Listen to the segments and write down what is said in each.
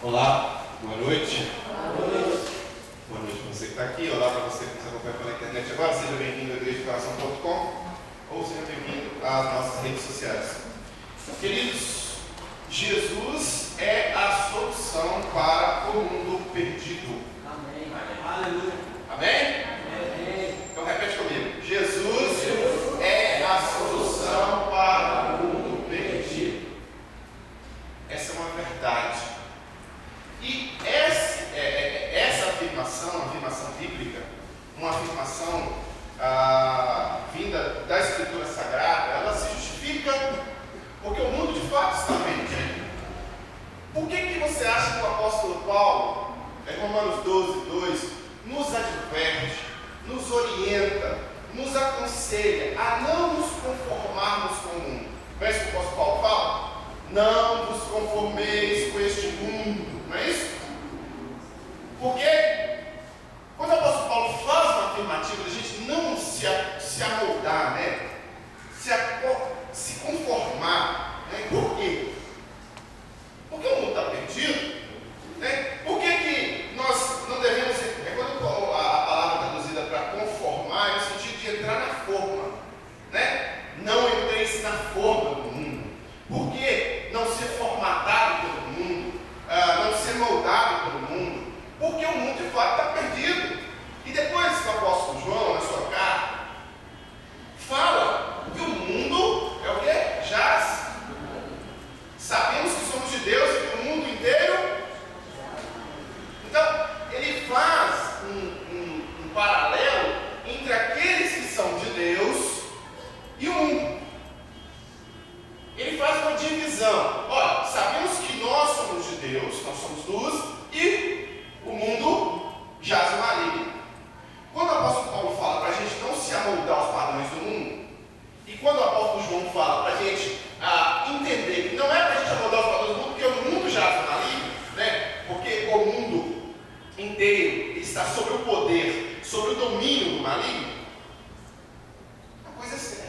Olá, boa noite. Boa noite. Boa noite para você que está aqui. Olá para você que nos acompanha pela internet agora. Seja bem-vindo à igrejadecoração.com ou seja bem-vindo às nossas redes sociais. Queridos, Jesus é a solução para o mundo perdido. Amém. Aleluia. Amém? Amém. Então repete comigo. Jesus é a solução para o mundo perdido. Essa é uma verdade. E essa afirmação, uma afirmação bíblica, uma afirmação vinda da Escritura Sagrada, ela se justifica porque o mundo de fato está perdido. Por que você acha que o apóstolo Paulo, em Romanos 12, 2, nos adverte, nos orienta, nos aconselha a não nos conformarmos com o mundo? Não é isso que o apóstolo Paulo fala? Não vos conformeis com este mundo, não é isso? Porque quando o apóstolo Paulo faz uma afirmativa, a gente não se amoldar, né? Se conformar, né? Por quê? Porque o mundo está perdido, né? Por que nós não devemos, quando a palavra é traduzida para conformar, é no sentido de entrar na forma, né? Não entreis na forma do mundo. Por que não ser formatado pelo mundo, não ser moldado pelo mundo? Porque o mundo de fato está perdido. E depois que o apóstolo João, na sua carta, fala que o mundo é o que? Jaz. Sabemos que somos de Deus e que o mundo inteiro. Então, ele faz um paralelo entre aqueles que são de Deus e o mundo. Ele faz uma divisão. Olha, sabemos que nós somos de Deus, nós somos luz, e o mundo jaz no maligno. Quando o apóstolo Paulo fala para a gente não se amoldar aos padrões do mundo, e quando o apóstolo João fala para a gente entender que não é para a gente amoldar os padrões do mundo, porque o mundo jaz no maligno, né? Porque o mundo inteiro está sob o poder, sob o domínio do maligno, a coisa é séria.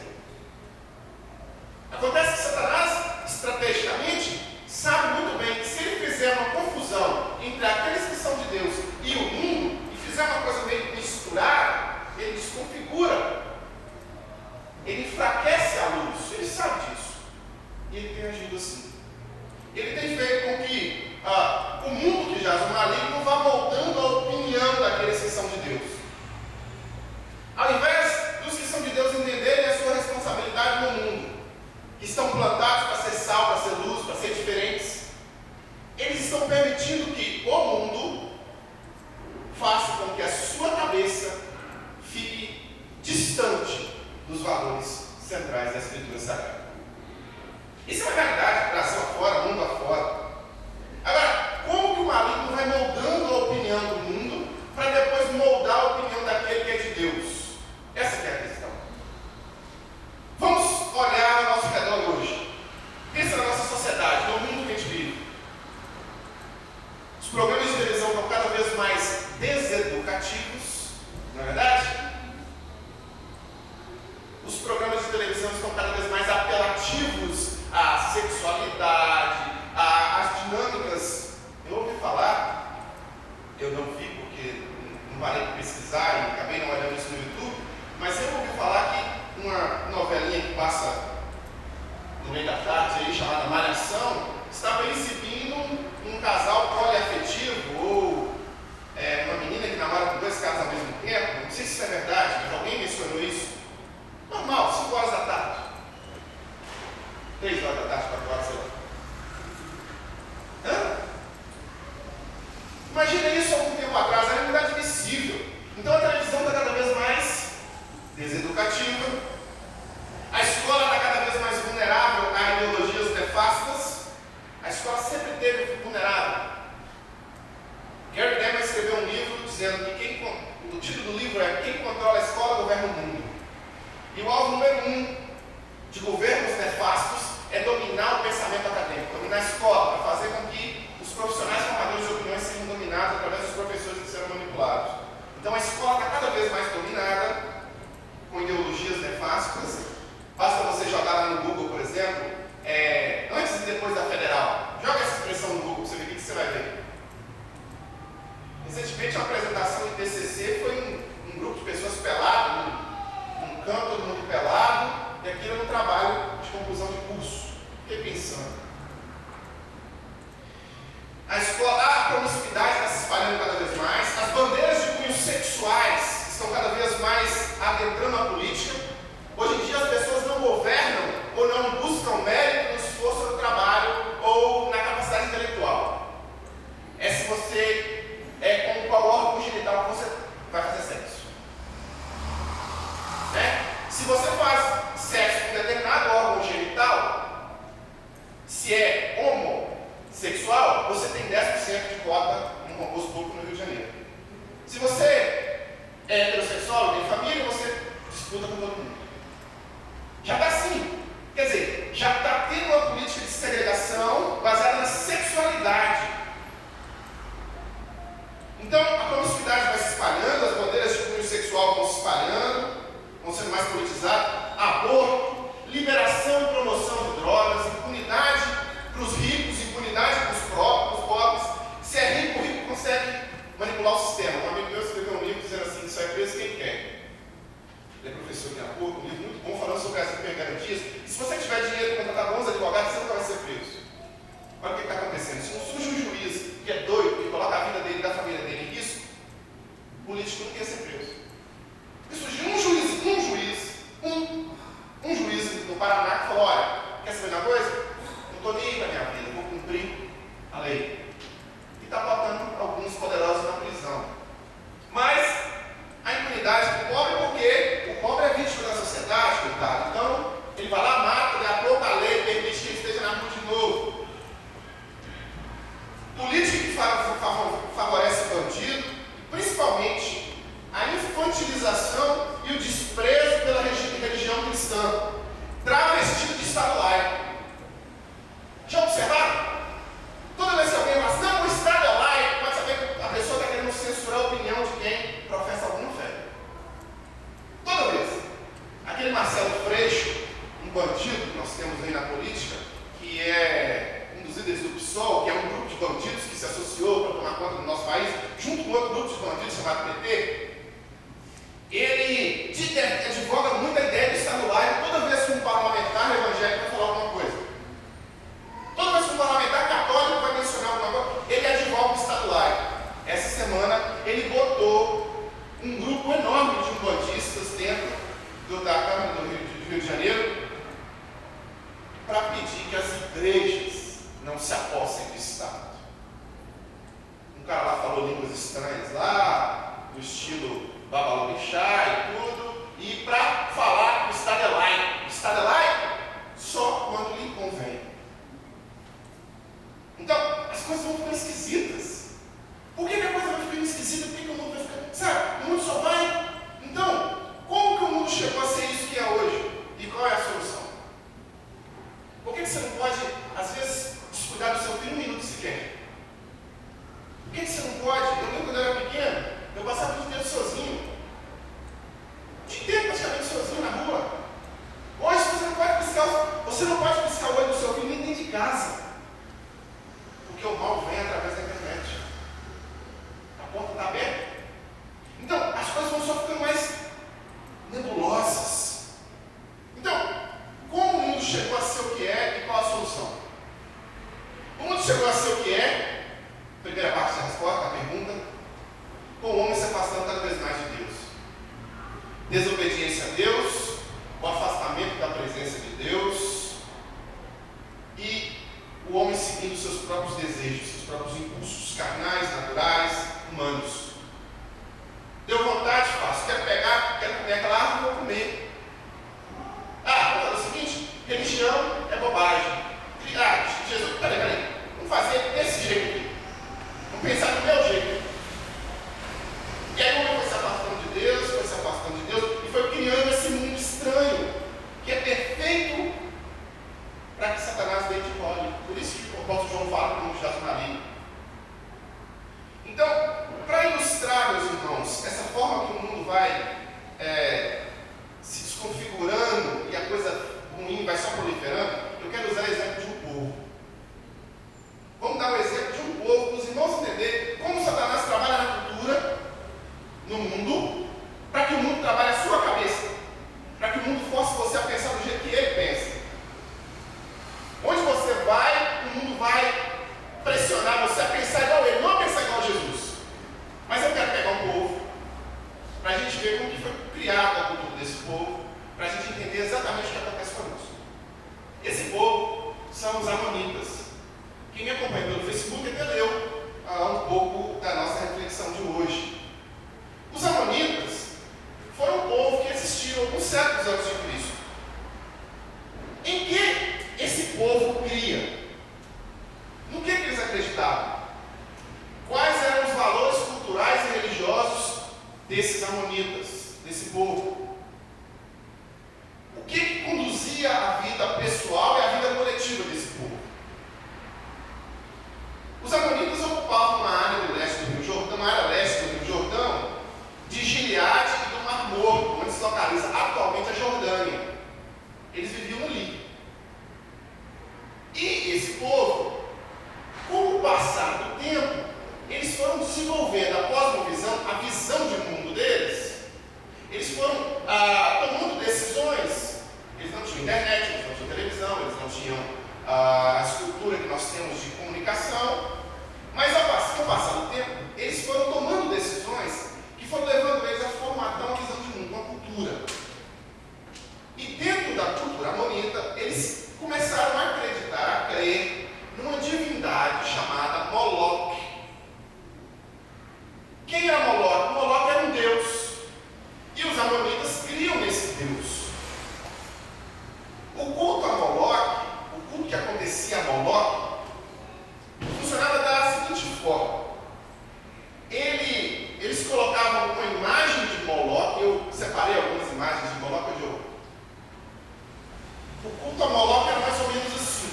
Acontece que Satanás, estrategicamente, sabe muito bem que se ele fizer uma confusão entre aqueles que são de Deus e o mundo, e fizer uma coisa meio misturada, ele desconfigura, ele enfraquece a luz, ele sabe disso. E ele tem agido assim. Ele tem feito com que o mundo que jaz no maligno vá moldando a opinião daqueles que são de Deus. Ao invés dos que são de Deus entenderem a sua responsabilidade no mundo, que estão plantados para ser sal, para ser luz, para ser diferentes, eles estão permitindo que o mundo faça com que a sua cabeça fique distante dos valores centrais da Escritura Sagrada. Isso é uma realidade, Brasil afora, mundo afora. Agora, como que o maligno vai moldando a opinião do mundo para depois moldar a opinião daquele que é de Deus? Essa que é a questão. Vamos olhar ao nosso redor hoje. Pensa na nossa sociedade, no mundo que a gente vive. Os programas de televisão estão cada vez mais deseducativos, não é verdade? Os programas de televisão estão cada vez mais apelativos à sexualidade, às dinâmicas. Eu ouvi falar, eu não vi porque não parei de pesquisar e acabei não olhando isso no YouTube, mas eu ouvi falar que uma novelinha que passa no meio da tarde aí, chamada Malhação, estava exibindo um casal poliafetivo ou uma menina que namora com dois caras ao mesmo tempo. Não sei se isso é verdade, mas alguém mencionou isso. Normal, 5 horas da tarde. 3 horas da tarde, 4 horas, sei lá. Imagina isso algum tempo atrás, era inadmissível. Então a televisão está cada vez mais deseducativa, a escola está cada vez mais vulnerável a ideologias nefastas. A escola sempre esteve vulnerável. Gary Demer escreveu um livro dizendo que o título do livro é Quem Controla a Escola Governa o Mundo. E o alvo número 1 de governos nefastos é dominar o pensamento acadêmico, dominar a escola, para fazer com que os profissionais formadores de opiniões sejam dominados através dos professores que serão manipulados. Então a escola está cada vez mais dominada com ideologias nefastas. Basta você jogar lá no Google, por exemplo, antes e depois da federal. Joga essa expressão no Google para você ver o que você vai ver. Se você é heterossexual, tem família, você disputa com todo mundo. Já está assim. Quer dizer, já está tendo uma política de segregação baseada na sexualidade. Então, a promiscuidade vai se espalhando, as bandeiras de cunho sexual vão se espalhando, vão sendo mais politizadas, aborto, liberação e promoção de drogas, impunidade para os ricos, impunidade para os pobres. Se é rico, o rico consegue manipular o sistema. Um amigo meu escreveu um livro dizendo assim, só é preso quem quer. Ele é professor aqui há pouco, um livro muito bom falando sobre as garantias. E se você tiver dinheiro para contratar bons advogados, você nunca vai ser preso. Olha o que está acontecendo. Se não surge um juiz que é doido, que coloca a vida dele e da família dele em risco, o político não quer ser preso. E surgiu um juiz no Paraná que falou, olha, quer saber uma coisa? Não estou nem aí para a minha vida, vou cumprir a lei. E está botando alguns poderosos na prisão. Mas a impunidade do pobre, porque o pobre é vítima da sociedade, coitado. Então, ele vai lá, mata, daqui a pouco a lei permite que ele esteja na rua de novo. Política que favorece o bandido, principalmente a infantilização e o desprezo pela religião cristã, travestido de Estado laico. Já observaram? Toda vez que alguém fala assim, não, o Estado é laico, pode saber que a pessoa está querendo censurar a opinião de quem professa alguma fé. Toda vez. Aquele Marcelo Freixo, um bandido que nós temos aí na política, que é um dos líderes do PSOL, que é um grupo de bandidos que se associou para tomar conta do nosso país, junto com outro grupo de bandidos chamado PT, ele advoga muito a ideia do Estado laico toda vez que um parlamentar evangélico vai falar alguma coisa. Toda vez que um parlamentar católico vai mencionar alguma coisa, ele advoga o Estado laico. Essa semana ele botou um grupo enorme de umbandistas dentro da Câmara do Rio de Janeiro para pedir que as igrejas não se apossem do Estado. Um cara lá falou línguas estranhas lá, no estilo Babalorixá e tudo, e para falar que o Estado é laico. O Estado é laico só quando lhe convém. Então, as coisas vão ficando esquisitas. Por que a coisa vai ficando esquisita? Por que o mundo vai ficando... Sabe, o mundo só vai... Então, como que o mundo chegou a ser isso que é hoje? E qual é a solução? Por que você não pode, às vezes, descuidar do seu filho um minuto sequer? Por que você não pode? Eu lembro quando eu era pequeno, eu passava muito tempo sozinho. O dia inteiro praticamente sozinho na rua. Hoje você não pode piscar o olho do seu filho nem dentro de casa. Porque o mal vem através da internet. A porta está aberta. Então, as coisas vão só ficando mais nebulosas. Então, como o mundo chegou a ser o que é e qual a solução? O mundo chegou a ser o que é, primeira parte da resposta, da pergunta, com o homem se afastando cada vez mais de Deus. Desobediência a Deus, o afastamento da presença de Deus e o homem seguindo seus próprios desejos, seus próprios impulsos carnais, naturais, humanos. Deu vontade, faço. Quero comer aquela árvore, vou comer. Vou fazer o seguinte, religião é bobagem. Jesus, peraí, vamos fazer desse jeito aqui. Vamos pensar do meu jeito. E aí o homem foi se afastando de Deus, e foi criando esse mundo estranho, que é perfeito para que Satanás deite e role. Por isso que o apóstolo João fala que o mundo jaz maligno. Então, para ilustrar, meus irmãos, essa forma que o mundo vai se desconfigurando e a coisa ruim vai só proliferando, eu quero usar o exemplo de um povo. Vamos dar o exemplo de um povo, para os irmãos entenderem como Satanás trabalha na cultura, no mundo, para que o mundo trabalhe a sua cabeça, para que o mundo force você a pensar do jeito que ele pensa. Onde você vai, o mundo vai pressionar você a pensar igual ele, não a pensar igual a Jesus. Mas eu quero pegar um povo, para a gente ver como que foi criada a cultura desse povo, para a gente entender exatamente o que acontece conosco. Esse povo são os amonitas. Quem me acompanha pelo Facebook até leu um pouco da nossa reflexão de hoje. Os amonitas foram um povo que existiu alguns séculos antes de Cristo. Em que esse povo cria? No que eles acreditavam? Quais eram os valores culturais e religiosos povo? O que conduzia a vida pessoal e a vida coletiva desse povo? Os amonitas ocupavam uma área do leste do Rio Jordão, uma área leste do Rio Jordão, de Gileade e do Mar Morto, onde se localiza atualmente a Jordânia. Eles viviam ali. E esse povo, com o passar do tempo, eles foram desenvolvendo a cosmovisão, a visão de mundo deles. Eles foram tomando decisões. Eles não tinham internet, eles não tinham televisão, eles não tinham a estrutura que nós temos de comunicação. Mas com o passar do tempo, eles foram tomando decisões que foram levando eles a formatar uma visão de mundo, uma cultura. E dentro da cultura amonita, eles começaram a acreditar, a crer numa divindade chamada Moloque. Quem era Moloque? Moloque era um deus. E os amonitas criam nesse deus. O culto a Moloque, o culto que acontecia a Moloque, funcionava da seguinte forma. Eles colocavam uma imagem de Moloque. Eu separei algumas imagens de Moloque hoje. O culto a Moloque era mais ou menos assim.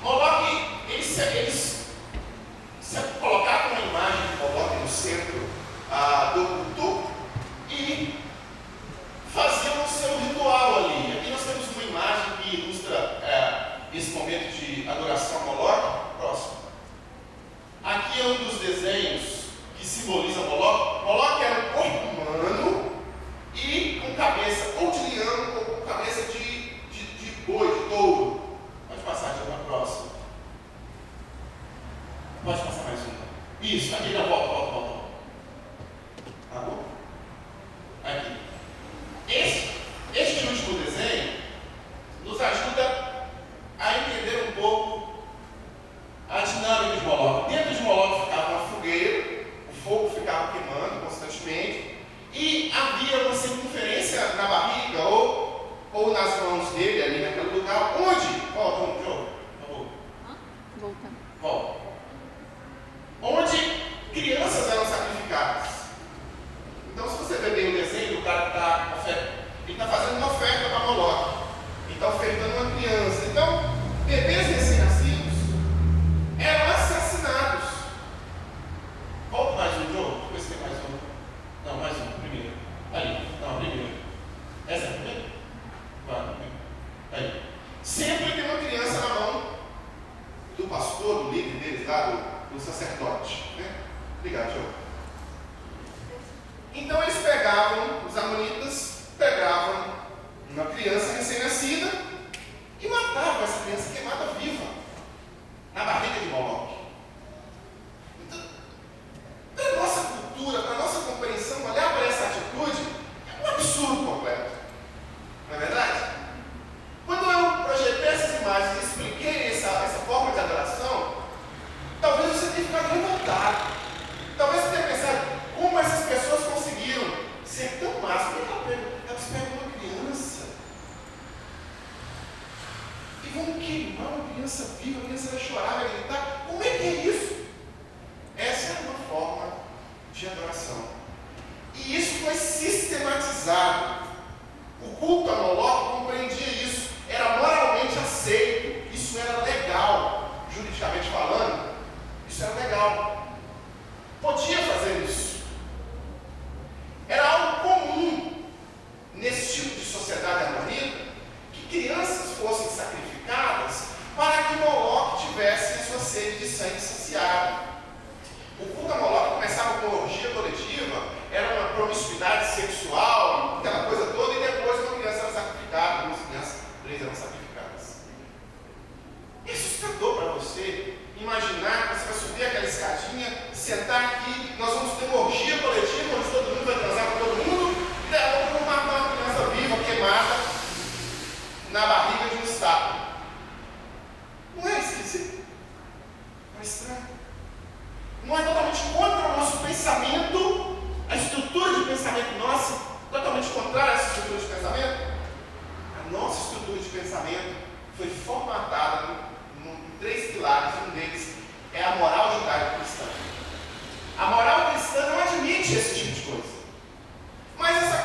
Moloque, eles colocavam uma imagem de Moloque no centro do culto e faziam o seu ritual ali. Aqui nós temos uma imagem que ilustra esse momento de adoração a Moloque. Próximo. Aqui é um dos desenhos que simboliza Moloque. Moloque era um corpo humano e com cabeça ou de leão ou com cabeça de boi, de touro. Pode passar aqui para a próxima. Pode passar mais uma. Isso, aqui já volta. Tá bom? Aqui. Este último desenho nos ajuda a entender um pouco a dinâmica de Moloque. Dentro de Moloque ficava uma fogueira, o fogo ficava queimando constantemente e havia uma circunferência na barriga ou nas mãos dele, ali naquele lugar, onde? Volta, por favor. Volta. Onde crianças eram sacrificadas. Então, se você ver bem o desenho do cara que está fazendo uma oferta para Moloque. Ele está ofertando uma criança. Então, bebês recém-nascidos eram assassinados. Volta mais um, João. Deixa eu ver se tem mais um. Não, mais um. Primeiro. Ali. Não, primeiro. Essa é a primeira? Aí. Sempre tem uma criança na mão do pastor, do líder deles lá, do sacerdote. Né? Obrigado, João. Então eles os amonitas pegavam uma criança recém-nascida e matavam essa criança queimada viva na barriga de Moloque. Então, para a nossa cultura, para a nossa compreensão, olhar para essa atitude é um absurdo completo. Não é verdade? Quando eu projetei essas imagens e expliquei essa forma de adoração, talvez você tenha ficado revoltado. Talvez você tenha pensado, como essas pessoas conseguiram ser tão más? Elas pegam uma criança e vão queimar uma criança viva, a criança vai chorar, vai gritar. Como é que é isso? Essa é uma forma de adoração. E isso foi sistematizado. O culto a Moloque compreendia isso. Era moralmente aceito. Isso era legal. Juridicamente falando, isso era legal. Podia fazer isso. Era algo comum nesse tipo de sociedade amonita que crianças fossem sacrificadas para que Moloque tivesse a sua sede de sangue saciada. O culto a Moloque começava com orgia coletiva, era uma promiscuidade sexual, aquela coisa toda, e depois uma criança era sacrificada, duas crianças, 3 eram sacrificadas. É assustador para você imaginar que você vai subir aquela escadinha, sentar aqui, nós vamos ter uma orgia coletiva, onde todo mundo vai transar com todo mundo, e daí vamos matar uma criança viva, queimada, na barriga de um estábulo. Não é esquisito? Não é estranho? Não é totalmente contra o nosso pensamento, a estrutura de pensamento nossa, totalmente contrária a essa estrutura de pensamento? A nossa estrutura de pensamento foi formatada em 3 pilares. Um deles é a moral judaico-cristã. A moral cristã não admite esse tipo de coisa. Mas essa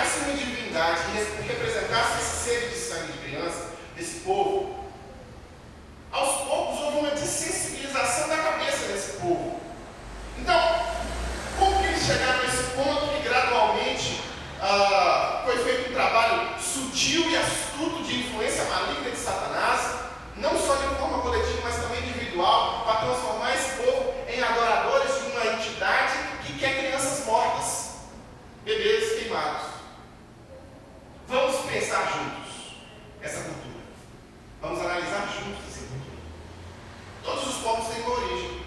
criasse uma divindade que representasse esse sede de sangue de criança, desse povo, aos poucos houve uma dessensibilização da cabeça desse povo. Então, como que eles chegaram nesse ponto que gradualmente foi feito um trabalho sutil e astuto de influência maligna de Satanás, não só de forma coletiva, mas também individual, para transformar esse povo em adoradores de uma entidade que quer crianças mortas, bebês queimados. Vamos pensar juntos essa cultura. Vamos analisar juntos essa cultura. Todos os povos têm uma origem.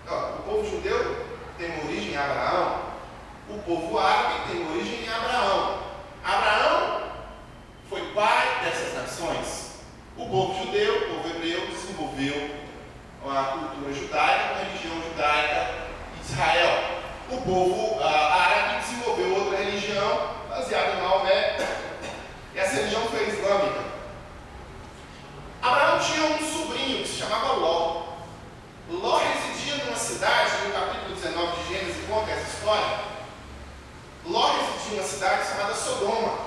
O povo judeu tem uma origem em Abraão. O povo árabe tem uma origem em Abraão. Abraão foi pai dessas nações. O povo judeu, o povo hebreu, desenvolveu a cultura judaica, a religião judaica de Israel. O povo árabe desenvolveu outra religião baseada em Maomé. E essa religião foi islâmica. Abraão tinha um sobrinho que se chamava Ló. Ló residia numa cidade, no capítulo 19 de Gênesis conta essa história. Ló residia em uma cidade chamada Sodoma.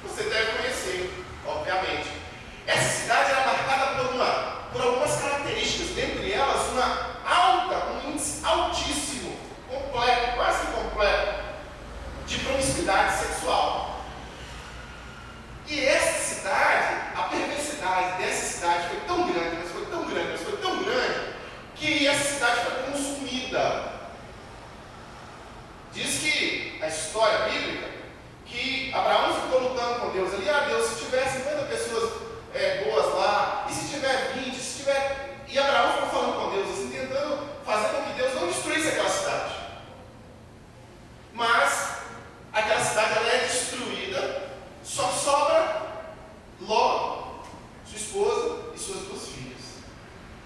Você deve conhecer, obviamente. Essa cidade era marcada por algumas características, dentre elas um índice altíssimo, completo, quase completo, de promiscuidade sexual. E essa cidade, a perversidade dessa cidade foi tão grande, mas foi tão grande, mas foi tão grande, que essa cidade foi consumida. Diz que a história bíblica, que Abraão ficou lutando com Deus ali, Deus, se tiver 50 pessoas boas lá, e se tiver 20, se tiver... E Abraão ficou falando com Deus, assim, tentando fazer com que Deus não destruísse aquela cidade. Mas, aquela cidade ela é destruída, só sobra Ló, sua esposa e suas duas filhas,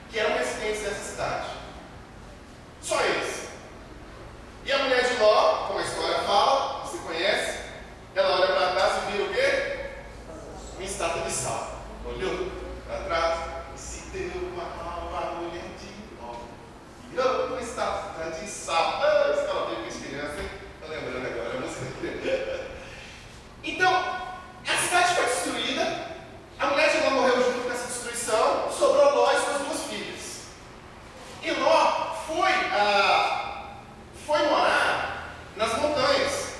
que eram residentes dessa cidade. Só eles. E a mulher de Ló, como a história fala, você conhece, ela olha para trás e vira o quê? Uma estátua de sal. Olhou para trás e se deu uma mulher de Ló. Virou uma estátua de sal. Escola bíblica de criança, hein? Estou lembrando agora a música. Então, a cidade foi destruída. A mulher de Ló morreu junto com essa destruição. Sobrou Ló e suas duas filhas. E Ló foi morar nas montanhas.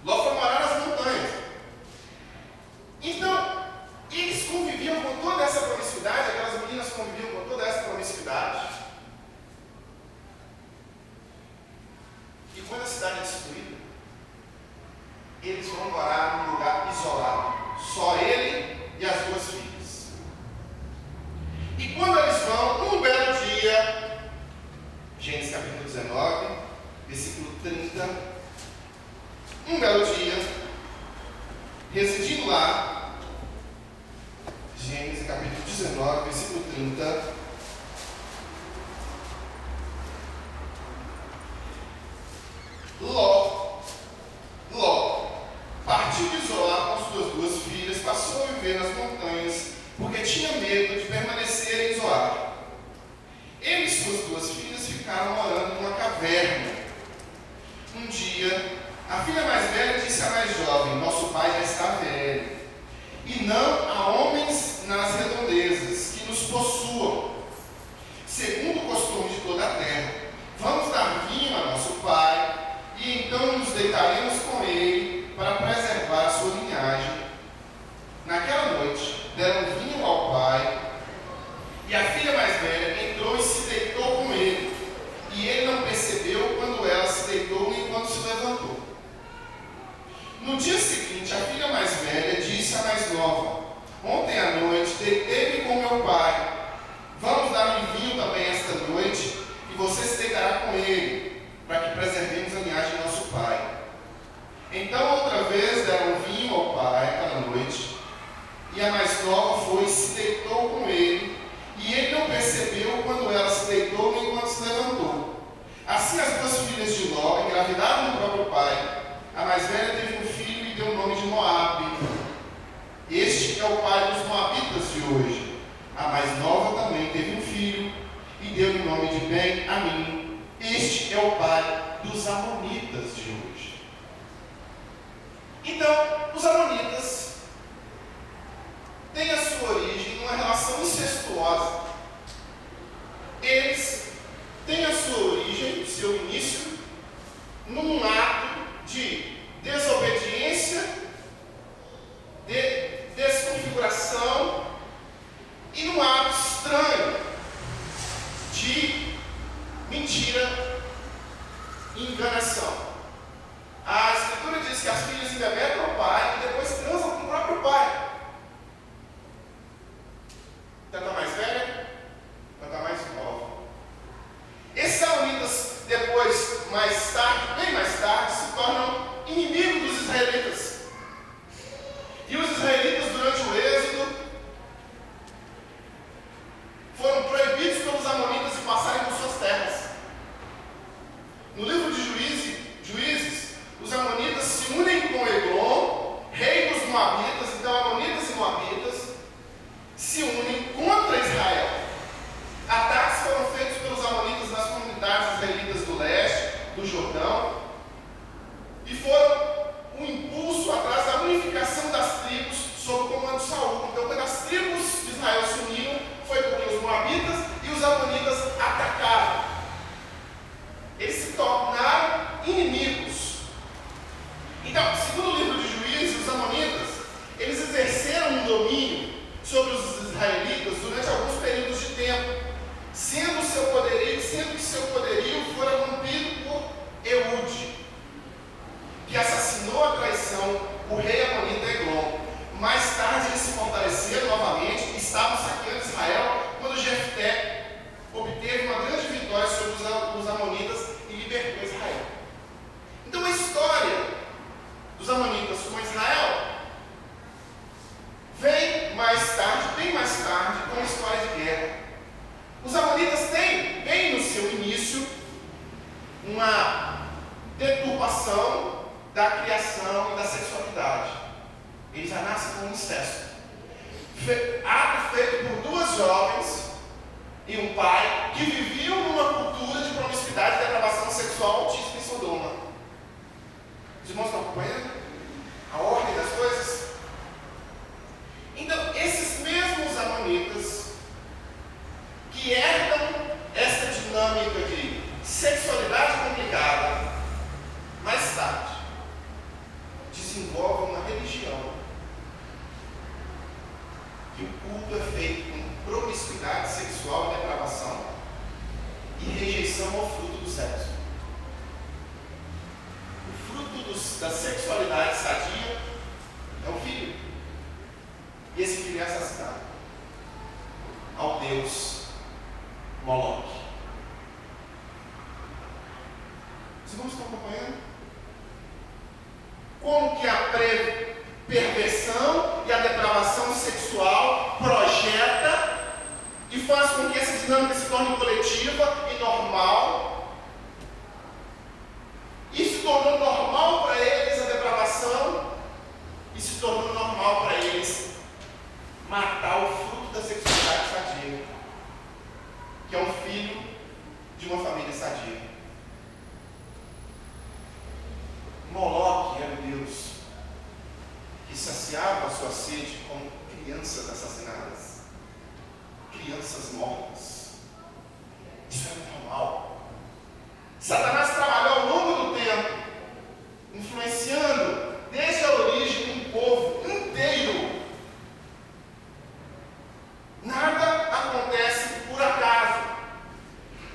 Ló foi morar nas montanhas. Então, eles conviviam com toda essa promiscuidade, aquelas meninas conviviam com toda essa promiscuidade. E quando a cidade é destruída, eles vão morar num lugar isolado. Só ele e as duas filhas. E quando eles vão, um belo dia, Gênesis capítulo 19, versículo 30, um belo dia, residindo lá, Gênesis capítulo 19, versículo 30, Ló, partiu de Zoar com suas duas filhas, passou a viver nas montanhas, porque tinha medo de permanecer em Zoar. Ele e suas duas filhas ficaram morando numa caverna. Um dia, a filha mais velha disse à mais jovem: nosso pai já está velho, e não há homens nas redondezas que nos possuam, segundo o costume de toda a terra. Vamos dar vinho a nosso pai, e então nos deitaremos com ele para preservar a sua linhagem. Naquela noite, deram vinho ao pai, e a filha mais velha entrou e se deitou com ele, e ele não percebeu quando ela se deitou nem quando se levantou. No dia seguinte, a filha mais velha disse à mais nova: ontem à noite deitei-me com meu pai, vamos dar-lhe vinho também esta noite, e você se deitará com ele, para que preservemos a linhagem de nosso pai. Então outra vez deram vinho ao pai aquela noite, e a mais nova foi e se deitou com ele, e ele não percebeu quando ela se deitou nem quando se levantou. Assim as duas filhas de Ló engravidaram do próprio pai. A mais velha teve um filho e deu o nome de Moabe. Este é o pai dos moabitas de hoje. A mais nova também teve um filho e deu o nome de Ben-Amim. Este é o pai dos dos amonitas de hoje. Então, os amonitas têm a sua origem numa relação incestuosa. Eles têm a sua origem, seu início, num ato de desobediência, de desconfiguração e num ato estranho de mentira e enganação. A Escritura diz que as filhas embebedam o pai e depois transam com o próprio pai. Tanto a mais velha, quanto a mais nova. Esses amonitas, depois, mais tarde, bem mais tarde, se tornam inimigos dos israelitas. E os israelitas, durante o êxodo, foram proibidos pelos amonitas de passarem por suas terras. No livro de Juízes, os amonitas se unem com Eglon, rei dos moabitas. Então, amonitas e moabitas se unem contra Israel. Ataques foram feitos pelos amonitas nas comunidades israelitas do leste, do Jordão, e foram um impulso atrás da unificação das tribos sob o comando de Saul. Então, quando as tribos de Israel se uniram, foi porque os moabitas e os amonitas atacaram. Eles se tornaram inimigos. Então, segundo o livro de Juízes, os amonitas, eles exerceram um domínio sobre os israelitas durante alguns períodos de tempo, sendo que seu poderio fora rompido por Eude, que assassinou a traição o rei amonita Eglon. Mais tarde eles se fortaleceram novamente e estavam saqueando Israel quando Jefté obteve uma grande vitória sobre os amonitas e libertou Israel. Então a história dos amonitas com Israel vem mais tarde, bem mais tarde, com a história de guerra. Os amonitas têm, bem no seu início, uma deturpação da criação e da sexualidade. Eles já nascem com um incesto. Ato feito por duas jovens e um pai que viviam numa cultura de promiscuidade e depravação sexual altíssima em Sodoma. Os irmãos estão acompanhando a ordem das coisas? Então, esses mesmos amonitas que herdam essa dinâmica de sexualidade complicada, mais tarde, desenvolvem uma religião que o culto é feito com promiscuidade sexual e depravação e rejeição ao fruto do sexo. O fruto da sexualidade sadia é o filho. E esse filho é assassinado ao deus Moloque. Os irmãos estão acompanhando? Como que a perversão e a depravação sexual projeta e faz com que essa dinâmica se torne coletiva e normal. E se tornou normal para eles a depravação e se tornou normal para eles matar o fruto da sexualidade sadia, que é um filho de uma família sadia. Moloque era o Deus que saciava a sua sede com crianças assassinadas, crianças mortas. Isso era normal. Satanás trabalhou ao longo do tempo, influenciando desde a origem um povo inteiro. Nada acontece por acaso.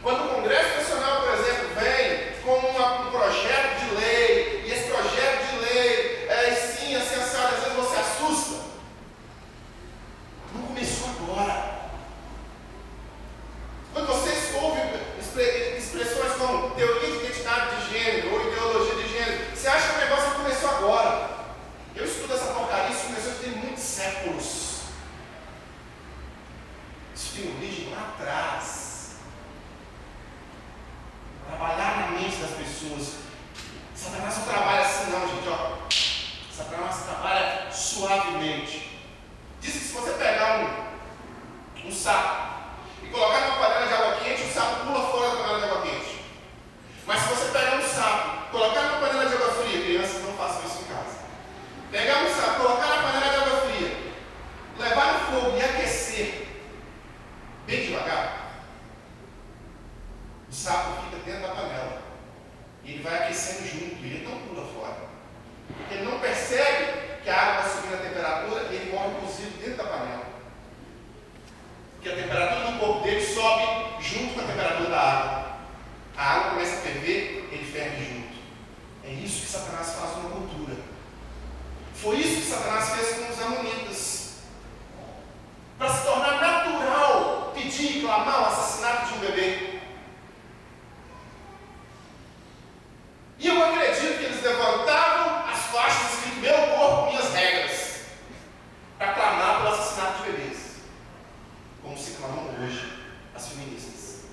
Quando o Congresso Nacional, por exemplo, vem com um projeto de lei, e esse projeto de lei é assim, assim, assado, às vezes você assusta. Não começou agora. aquecendo junto, e ele não pula fora. Porque ele não percebe que a água vai subir na temperatura e ele morre cozido dentro da panela. Porque a temperatura do corpo dele sobe junto com a temperatura da água. A água começa a ferver, ele ferve junto. É isso que Satanás faz numa cultura. Foi isso que Satanás fez com os amonitas. Para se tornar natural pedir e clamar o assassinato de um bebê. E eu acredito que eles levantavam as faixas escrito meu corpo, minhas regras, para clamar pelo assassinato de bebês, como se clamam hoje as feministas.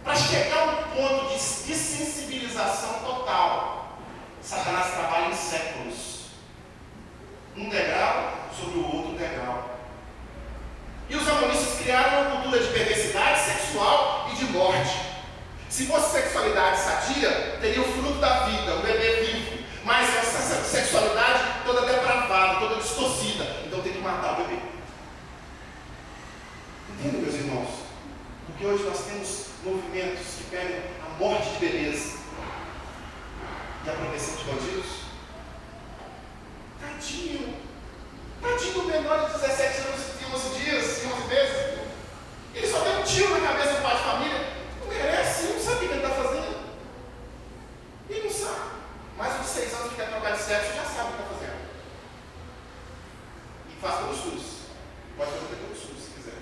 Para chegar a um ponto de dessensibilização total, Satanás trabalha em séculos, um degrau sobre o outro degrau. E os amonitas criaram uma cultura de perversidade sexual e de morte. Se fosse sexualidade sadia, teria o fruto da vida, o bebê vivo. Mas essa sexualidade toda depravada, toda distorcida. Então tem que matar o bebê. Entendem, meus irmãos? Porque hoje nós temos movimentos que pegam a morte de bebês e a proteção de bandidos. Tadinho do menor de 17 anos e 11 dias, 11 meses. Ele só tem um tiro na cabeça do pai de família. Não merece, não sabe o que ele está fazendo. Ele não sabe. Mas o de 6 anos que quer trocar de sexo já sabe o que está fazendo. E faz todos os SUS. Pode fazer todos os SUS se quiser.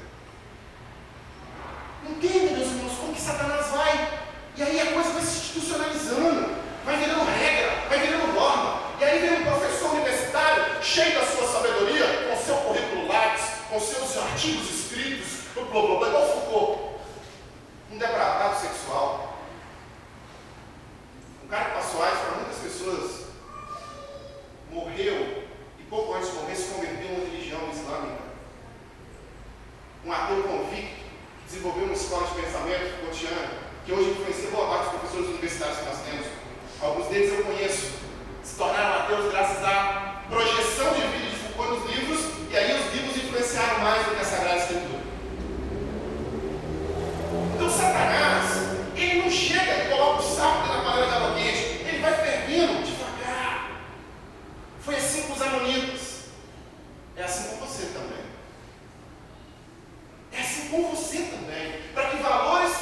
Entende, meus irmãos, como que Satanás vai? E aí a coisa vai se institucionalizando, vai virando regra, vai virando norma. E aí vem um professor universitário, cheio da sua sabedoria, com seu currículo Lattes, com seus artigos escritos, igual Foucault. Um depravado sexual. Um cara que passou AIDS para muitas pessoas, morreu e pouco antes de morrer se converteu em uma religião islâmica. Um ateu convicto que desenvolveu uma escola de pensamento Foucaultiana, que hoje influencia boa parte dos professores universitários que nós temos. Alguns deles eu conheço, se tornaram ateus graças à projeção de vida de Foucault nos livros, e aí os livros influenciaram mais do que a Sagrada Escritura. Então Satanás, ele não chega e coloca o saco dentro da panela de água quente, ele vai fervendo devagar. Foi assim com os amonitas. É assim com você também. É assim com você também. Para que valores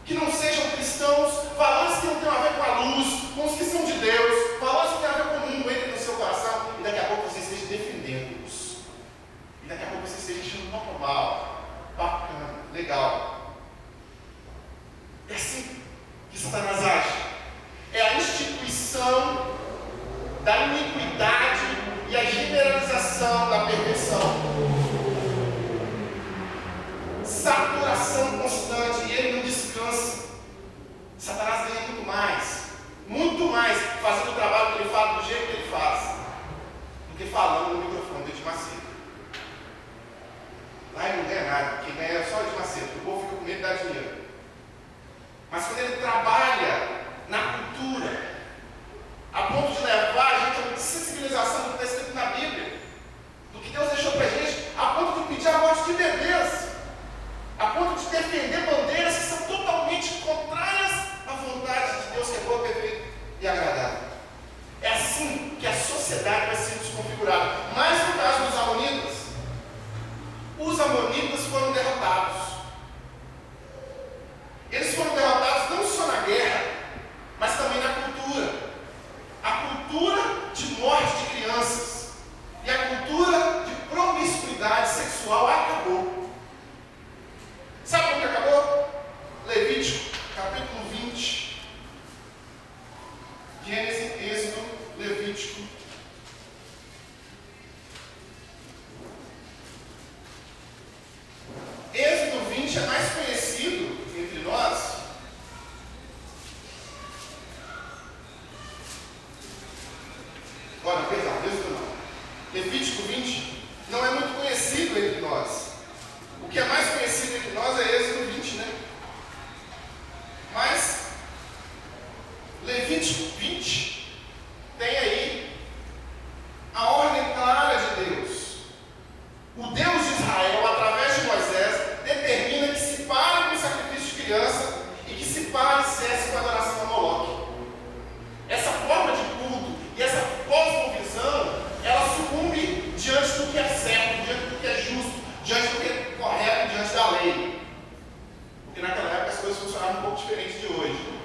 que não sejam cristãos, valores que não tenham a ver com a luz, com os que são de Deus, valores que tenham a ver com o mundo, entrem no seu coração e daqui a pouco você esteja defendendo-os. E daqui a pouco você esteja achando normal, bacana, legal. É assim que Satanás age. É a instituição da iniquidade e a generalização da perversão. Saturação constante, e ele não descansa. Satanás ganha muito mais, fazendo o trabalho que ele faz do jeito que ele faz, do que falando no microfone de Macedo. Lá ele não ganha nada, quem ganha é só de Macedo, o povo fica com medo de dar dinheiro. Mas quando ele trabalha na cultura, a ponto de levar a gente a uma sensibilização do que está escrito na Bíblia, do que Deus deixou para a gente, a ponto de pedir a morte de bebês, a ponto de defender bandeiras que são totalmente contrárias à vontade de Deus, que é boa, perfeita e agradável. É assim que a sociedade vai sendo desconfigurada. Mas no caso dos amonitas, os amonitas foram derrotados. Eles foram derrotados não só na guerra, mas também na cultura. A cultura de morte de crianças e a cultura de promiscuidade sexual acabou. Sabe como que acabou? Levítico, capítulo 20. Gênesis, Êxodo, Levítico. Êxodo 20 é mais conhecido entre nós. Olha, perdão, Êxodo não. Levítico 20 não é muito conhecido entre nós. O que é mais conhecido entre nós é Êxodo 20, né? Mas Levítico 20 tem aí a ordem clara de Deus. O Deus de Israel, através de Moisés, determina que se pare com o sacrifício de criança e que se parecesse com a adoração a Moloque. Essa forma de culto e essa cosmovisão, ela sucumbe diante do que é certo, diante do que é justo, diante do que é correto, diante da lei. Porque naquela época as coisas funcionavam um pouco diferente de hoje.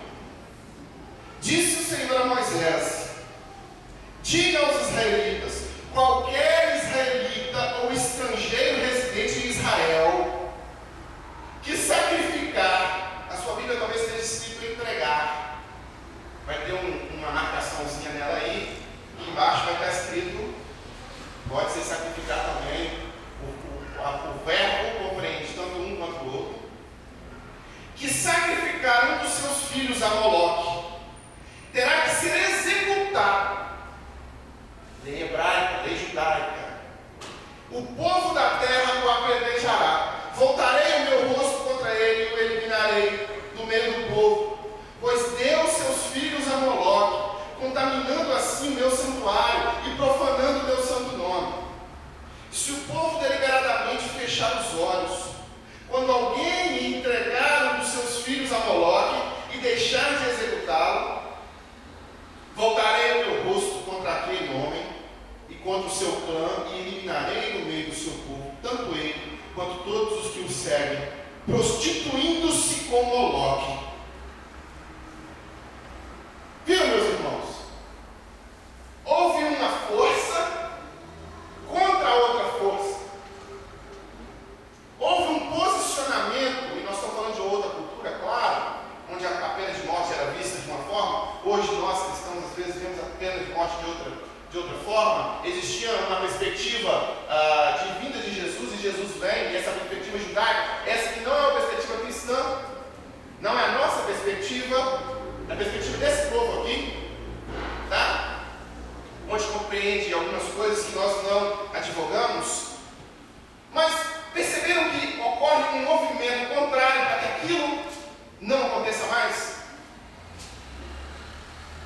Disse o Senhor a Moisés: diga aos israelitas, qualquer israelita ou estrangeiro residente em Israel que sacrificar, a sua Bíblia talvez esteja escrito entregar, vai ter uma marcaçãozinha nela aí, e embaixo vai estar escrito, pode ser sacrificar também, o verbo compreende tanto um quanto o outro, que sacrificar um dos seus filhos a Moloque, terá que ser executado. Lei hebraica, lei judaica. O povo da terra o apedrejará. Voltarei o meu rosto contra ele e o eliminarei do meio do povo, pois deu seus filhos a Moloque, contaminando assim o meu santuário e profanando o meu santo nome. Se o povo deliberadamente fechar os olhos, quando alguém entregar um dos seus filhos a Moloque e deixar de executá-lo, voltarei o meu rosto contra aquele homem e contra o seu clã e eliminarei no meio do seu povo, tanto ele quanto todos os que o seguem, prostituindo-se com Moloque. Viram, meus irmãos? Houve uma força contra outra força. Houve um posicionamento, e nós estamos falando de outra cultura, claro, onde a pena de morte era vista de uma forma. Hoje nós cristãos às vezes vemos a pena de morte de outra forma. Existia uma perspectiva de vinda de Jesus, e Jesus vem, e essa perspectiva judaica, essa que não é uma perspectiva cristã, não é a nossa perspectiva, é a perspectiva desse povo aqui, tá? Onde compreende algumas coisas que nós não advogamos, mas perceberam que ocorre um movimento contrário para que aquilo não aconteça mais?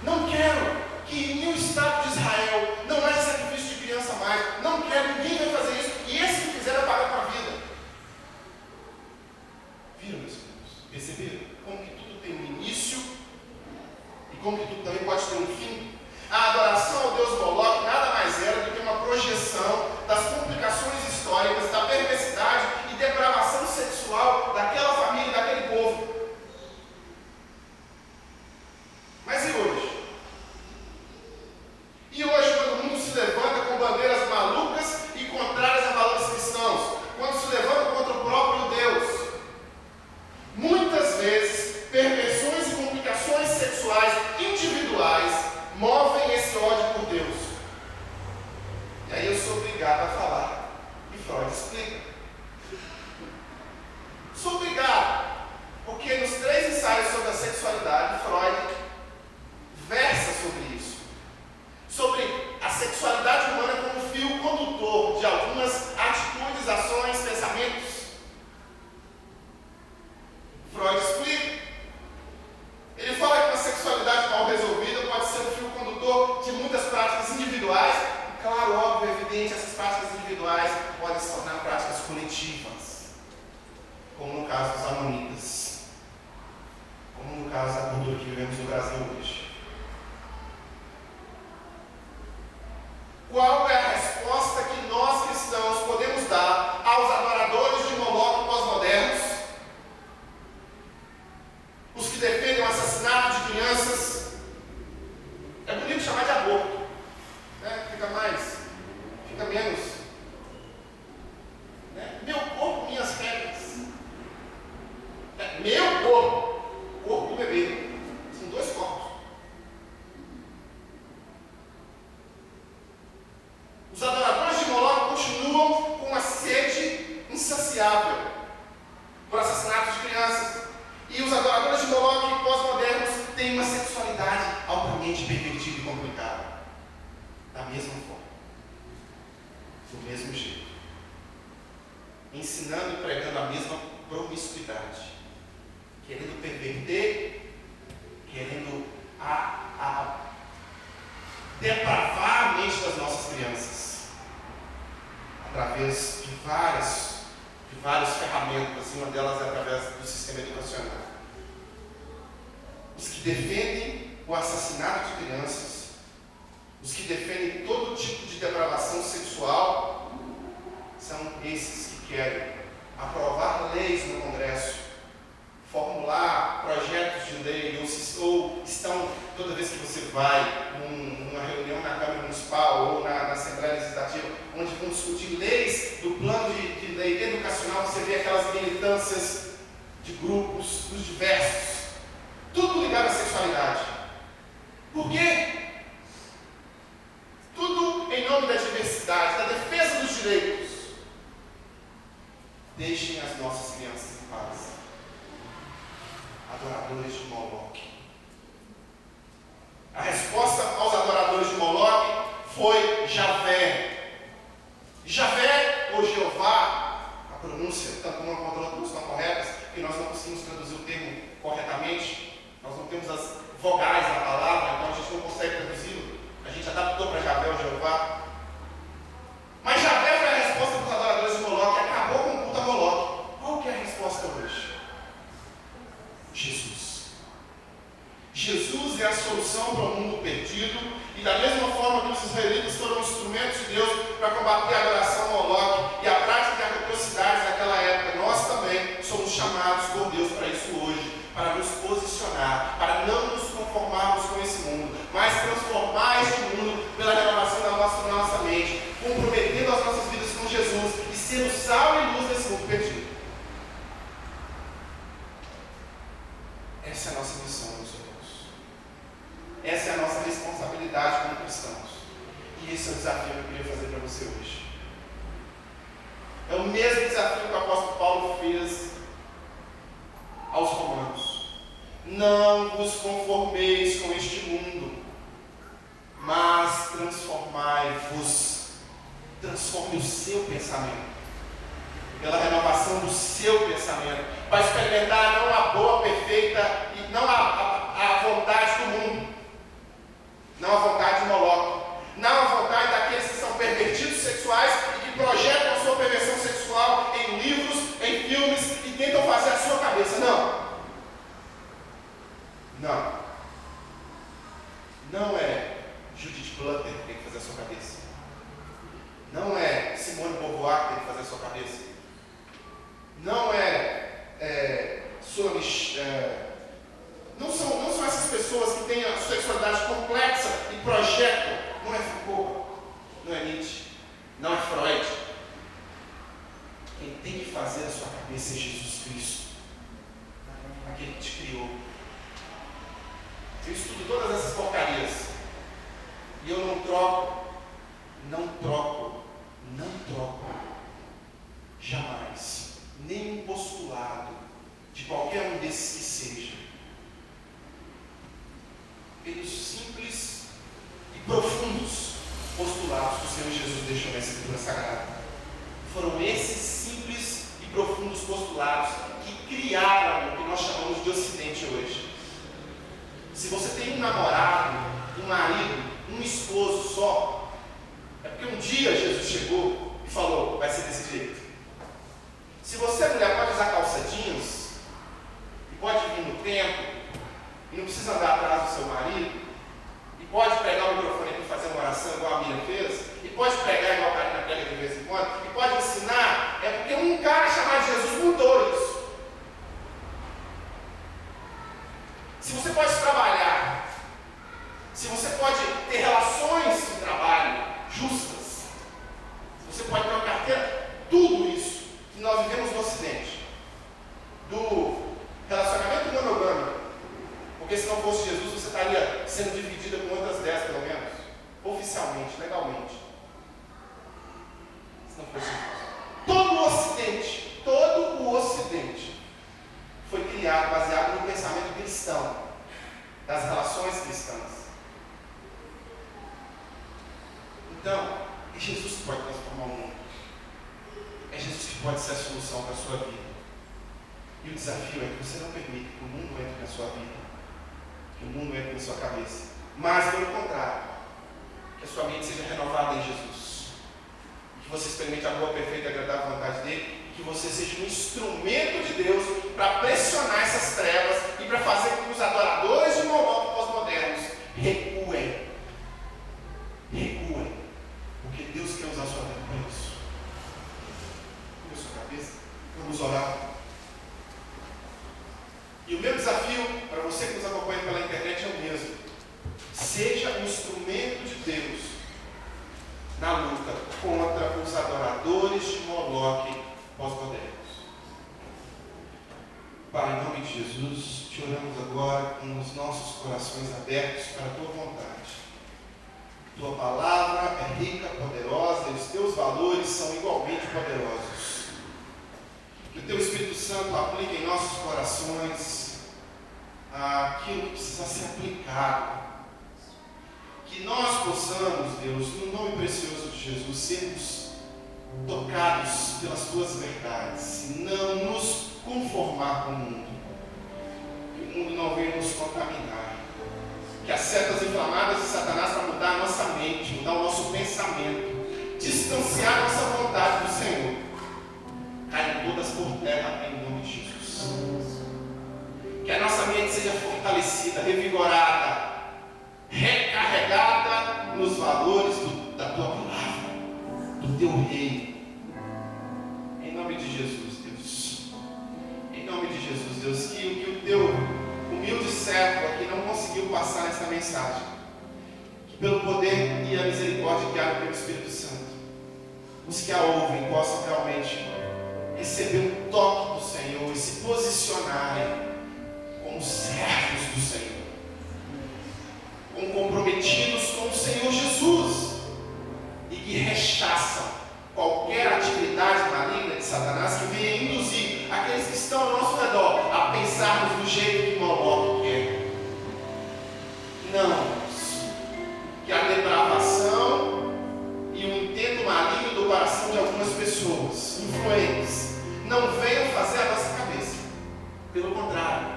Não quero que em nenhum estado de Israel não haja sacrifício de criança mais. Não quero, ninguém vai fazer isso. E esse que fizer vai pagar com a vida. Viram, meus irmãos? Perceberam? Como que tudo tem um início e como que tudo também pode ter um fim? A adoração ao Deus Moloque nada mais era do que uma projeção das complicações históricas, da perversidade e depravação sexual daquela família e daquele povo. Mas e hoje? E hoje, quando o mundo se levanta com bandeiras malucas e contrárias a valores cristãos, quando se levanta contra o próprio Deus, muitas vezes perversões e complicações sexuais individuais movem esse ódio por Deus. E aí eu sou obrigado a falar, e Freud explica. Sou obrigado, porque nos 3 ensaios sobre a sexualidade, Freud versa sobre isso, sobre a sexualidade humana como fio condutor de algumas atitudes, ações, pensamentos. Freud explica. Ele fala que uma sexualidade mal resolvida pode ser um fio condutor de muitas práticas individuais. E claro, óbvio, evidente, essas práticas individuais podem se tornar práticas coletivas, como no caso dos amonitas, como no caso da cultura que vivemos no Brasil hoje. Qual é a resposta que nós cristãos podemos dar aos adoradores de Moloque pós-modernos? Os que defendem o assassinato de crianças? É bonito chamar de aborto, né? Fica menos, né? Meu corpo, minhas regras. Meu corpo, corpo do bebê. São 2 corpos. Os adoradores de Moloque continuam com uma sede insaciável por assassinatos de crianças. E os adoradores de Moloque pós-modernos têm uma sexualidade altamente pervertida e complicada. Da mesma forma. Do mesmo jeito. Ensinando e pregando a mesma promiscuidade. Querendo perverter, querendo depravar a mente das nossas crianças. Através de várias ferramentas, uma delas é através do sistema educacional. os que defendem o assassinato de crianças, os que defendem todo tipo de depravação sexual, são esses que querem aprovar leis no Congresso, formular projetos de lei, ou estão, toda vez que você vai numa reunião na Câmara Municipal ou na Assembleia Legislativa, onde vão discutir leis do plano de lei educacional, você vê aquelas militâncias de grupos, dos diversos, tudo ligado à sexualidade. Por quê? Tudo em nome da diversidade, da defesa dos direitos. Deixem as nossas crianças em paz. Adoradores de Moloque. A resposta aos adoradores de Moloque foi Javé. Javé ou Jeová, a pronúncia, tanto uma quanto a outra não estão corretas, porque nós não conseguimos traduzir o termo corretamente, nós não temos as vogais da palavra, então a gente não consegue traduzi-lo. A gente adaptou para Javé ou Jeová. Mas Javé foi a resposta dos adoradores de Moloque, acabou com o culto a Moloque. Qual que é a resposta hoje? Jesus. Jesus é a solução para o mundo perdido, e da mesma forma que os israelitas foram instrumentos de Deus para combater a adoração a Moloque e a prática de atrocidades naquela época, nós também somos chamados por Deus para isso hoje, para nos posicionar, para não nos conformarmos com esse mundo, mas transformar este mundo pela renovação da nossa mente, comprometendo as nossas vidas com Jesus e sendo sal e luz desse mundo perdido. Essa é a nossa missão, meus irmãos. Essa é a nossa responsabilidade como cristãos. E esse é o desafio que eu queria fazer para você hoje. É o mesmo desafio que o apóstolo Paulo fez aos romanos. Não vos conformeis com este mundo, mas transformai-vos. Transforme o seu pensamento, pela renovação do seu pensamento, para experimentar não a boa, perfeita, e não a vontade do mundo, não a vontade de Moloque, não a vontade daqueles que são pervertidos sexuais e que projetam a sua perversão sexual em livros, em filmes e tentam fazer a sua cabeça. Não é Judith Butler que tem que fazer a sua cabeça. Não é Simone de Beauvoir que tem que fazer a sua cabeça. Não não são essas pessoas que têm a sexualidade complexa e projetam. Não é Foucault, não é Nietzsche, não é Freud. Quem tem que fazer a sua cabeça é Jesus Cristo, aquele que te criou. Eu estudo todas essas porcarias e eu não troco jamais nenhum postulado de qualquer um desses que seja pelos simples e profundos postulados que o Senhor Jesus deixou na Escritura Sagrada. Foram esses simples e profundos postulados que criaram o que nós chamamos de Ocidente hoje. Se você tem um namorado, um marido, um esposo só, é porque um dia Jesus chegou e falou, vai ser desse jeito. Se você, mulher, pode usar calça jeans, e pode vir no templo, e não precisa andar atrás do seu marido, e pode pegar o microfone aqui e fazer uma oração igual a Miriam fez, e pode pregar igual a Karina prega de vez em quando, e pode ensinar, é porque um cara chamado Jesus mudou isso. Se você pode trabalhar, se você pode ter relações de trabalho justas, se você pode ter uma carteira, tudo isso que nós vivemos no Ocidente, do relacionamento monogâmico, porque se não fosse Jesus, você estaria sendo dividida com outras 10 pelo menos, oficialmente, legalmente. Se não fosse Jesus. Todo o Ocidente foi criado baseado no pensamento cristão, das relações cristãs. Então, é Jesus que pode transformar o mundo. É Jesus que pode ser a solução para a sua vida. E o desafio é que você não permita que o mundo entre na sua vida, que o mundo entre na sua cabeça, mas, pelo contrário, que a sua mente seja renovada em Jesus, que você experimente a boa, perfeita e agradável vontade dele, que você seja um instrumento de Deus para pressionar essas trevas e para fazer com que os adoradores de Jesus, te oramos agora com os nossos corações abertos para a tua vontade. Tua palavra é rica, poderosa, e os teus valores são igualmente poderosos. Que o teu Espírito Santo aplique em nossos corações aquilo que precisa ser aplicado. Que nós possamos, Deus, no nome precioso de Jesus, sermos tocados pelas tuas verdades, e não nos conformar com o mundo. Que o mundo não venha nos contaminar. Que as setas inflamadas de Satanás para mudar a nossa mente, mudar o nosso pensamento, distanciar a nossa vontade do Senhor, caiam todas por terra em nome de Jesus. Que a nossa mente seja fortalecida, revigorada, recarregada nos valores da tua palavra, do teu reino. Em nome de Jesus, Deus. Em nome de Jesus, Deus, que o teu humilde servo aqui não conseguiu passar essa mensagem, que pelo poder e a misericórdia que há no teu Espírito Santo, os que a ouvem possam realmente receber um toque do Senhor e se posicionarem como servos do Senhor, como comprometidos com o Senhor Jesus, e que rechaçam qualquer atividade maligna de Satanás que venha induzir aqueles que estão ao nosso redor a pensarmos do jeito que Moloque quer. Não, que a depravação e o intento maligno do coração de algumas pessoas influentes não venham fazer a nossa cabeça. Pelo contrário,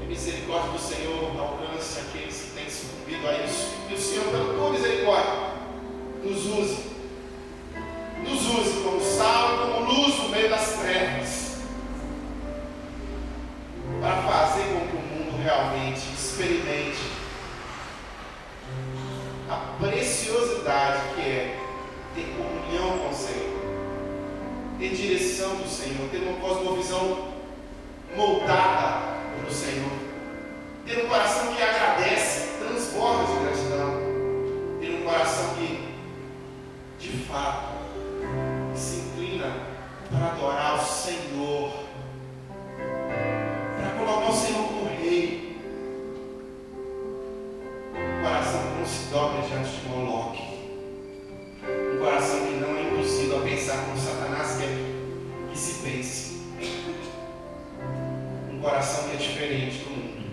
a misericórdia do Senhor alcance aqueles que têm sucumbido a isso. E o Senhor, pela tua misericórdia, nos use como sal e como luz no meio das trevas, para fazer com que o mundo realmente experimente a preciosidade que é ter comunhão com o Senhor, ter direção do Senhor, ter uma cosmovisão moldada pelo Senhor, ter um coração que agradece, transborda de gratidão, ter um coração que de fato se inclina para adorar o Senhor, para colocar o Senhor como Rei. Um coração que não se dobra diante de Moloque, um coração que não é induzido a pensar como Satanás quer que se pense, um coração que é diferente do mundo,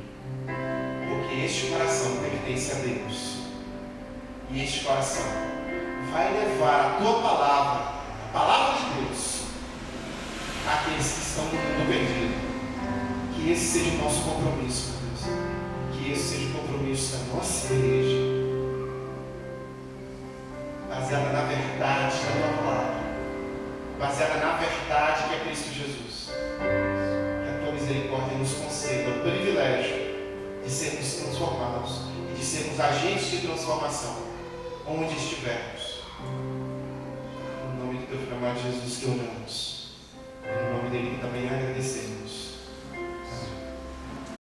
porque este coração pertence a Deus, e este coração vai levar a tua palavra, a palavra de Deus, àqueles que estão no mundo perdido. Que esse seja o nosso compromisso, Deus. Que esse seja o compromisso da nossa igreja, baseada na verdade da tua palavra, baseada na verdade que é Cristo Jesus. Que a tua misericórdia nos conceda o privilégio de sermos transformados e de sermos agentes de transformação onde estivermos. No nome do teu filho amado Jesus que oramos. No nome dele que também agradecemos.